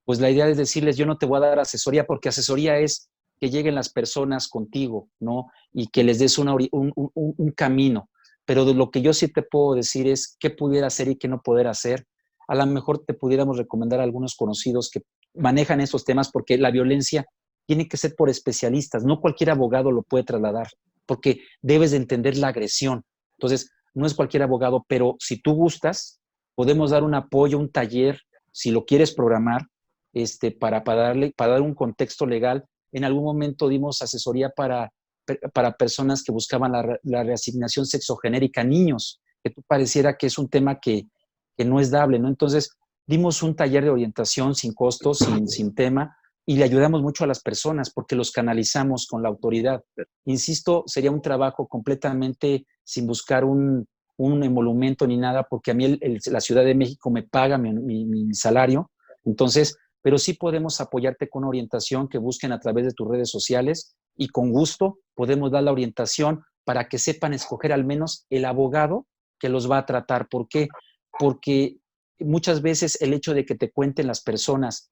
pues la idea es decirles, yo no te voy a dar asesoría, porque asesoría es que lleguen las personas contigo, ¿no? Y que les des un camino. Pero de lo que yo sí te puedo decir es qué pudiera hacer y qué no poder hacer. A lo mejor te pudiéramos recomendar a algunos conocidos que manejan esos temas, porque la violencia tiene que ser por especialistas. No cualquier abogado lo puede trasladar, porque debes de entender la agresión. Entonces, no es cualquier abogado, pero si tú gustas, podemos dar un apoyo, un taller, si lo quieres programar, para dar un contexto legal. En algún momento dimos asesoría para personas que buscaban la reasignación sexogenérica, niños, que tú pareciera que es un tema que no es dable, ¿no? Entonces, dimos un taller de orientación sin costo, sin tema, y le ayudamos mucho a las personas porque los canalizamos con la autoridad. Insisto, sería un trabajo completamente sin buscar un emolumento ni nada, porque a mí la Ciudad de México me paga mi salario. Entonces, pero sí podemos apoyarte con orientación que busquen a través de tus redes sociales, y con gusto podemos dar la orientación para que sepan escoger al menos el abogado que los va a tratar. ¿Por qué? Porque muchas veces el hecho de que te cuenten las personas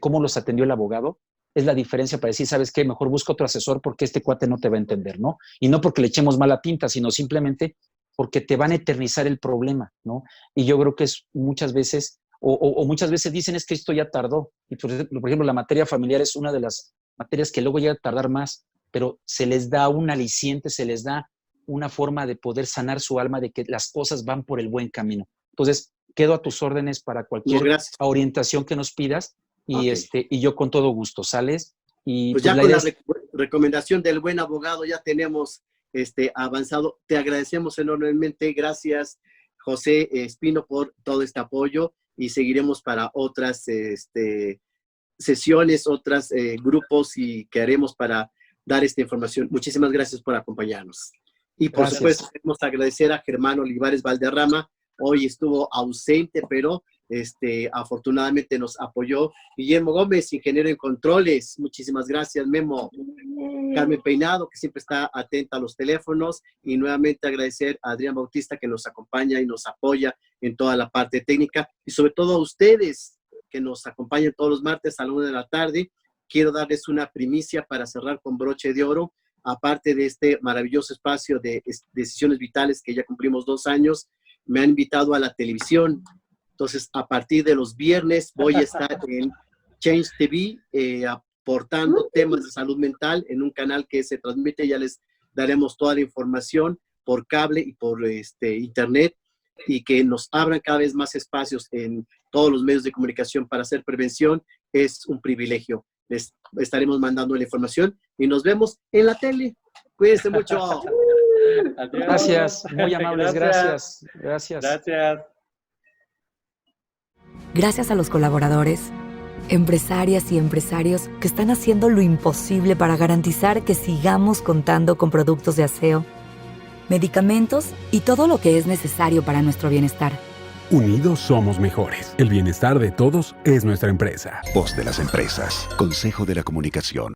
cómo los atendió el abogado es la diferencia para decir, ¿sabes qué? Mejor busca otro asesor porque este cuate no te va a entender, ¿no? Y no porque le echemos mala tinta, sino simplemente porque te van a eternizar el problema, ¿no? Y yo creo que es muchas veces, o muchas veces dicen es que esto ya tardó. Y por ejemplo, la materia familiar es una de las materias que luego llega a tardar más, pero se les da un aliciente, se les da una forma de poder sanar su alma, de que las cosas van por el buen camino. Entonces, quedo a tus órdenes para cualquier orientación que nos pidas, y, okay. Y yo con todo gusto, ¿sales? Y pues ya con la recomendación del buen abogado ya tenemos avanzado. Te agradecemos enormemente. Gracias, José Espino, por todo este apoyo, y seguiremos para otras sesiones, otros grupos y que haremos para dar esta información. Muchísimas gracias por acompañarnos. Y por supuesto, queremos agradecer a Germán Olivares Valderrama. Hoy estuvo ausente, pero afortunadamente nos apoyó. Guillermo Gómez, ingeniero en controles. Muchísimas gracias, Memo. Carmen Peinado, que siempre está atenta a los teléfonos. Y nuevamente agradecer a Adrián Bautista, que nos acompaña y nos apoya en toda la parte técnica. Y sobre todo a ustedes, que nos acompañan todos los martes a la 1 de la tarde. Quiero darles una primicia para cerrar con broche de oro. Aparte de este maravilloso espacio de Decisiones Vitales, que ya cumplimos 2 años, me han invitado a la televisión. Entonces, a partir de los viernes voy a estar en Change TV, aportando temas de salud mental en un canal que se transmite. Ya les daremos toda la información por cable y por internet, y que nos abran cada vez más espacios en todos los medios de comunicación para hacer prevención. Es un privilegio. Les estaremos mandando la información y nos vemos en la tele. Cuídense mucho. Adiós. Gracias, muy amables, gracias. Gracias. Gracias a los colaboradores, empresarias y empresarios que están haciendo lo imposible para garantizar que sigamos contando con productos de aseo, medicamentos y todo lo que es necesario para nuestro bienestar. Unidos somos mejores. El bienestar de todos es nuestra empresa. Voz de las empresas. Consejo de la Comunicación.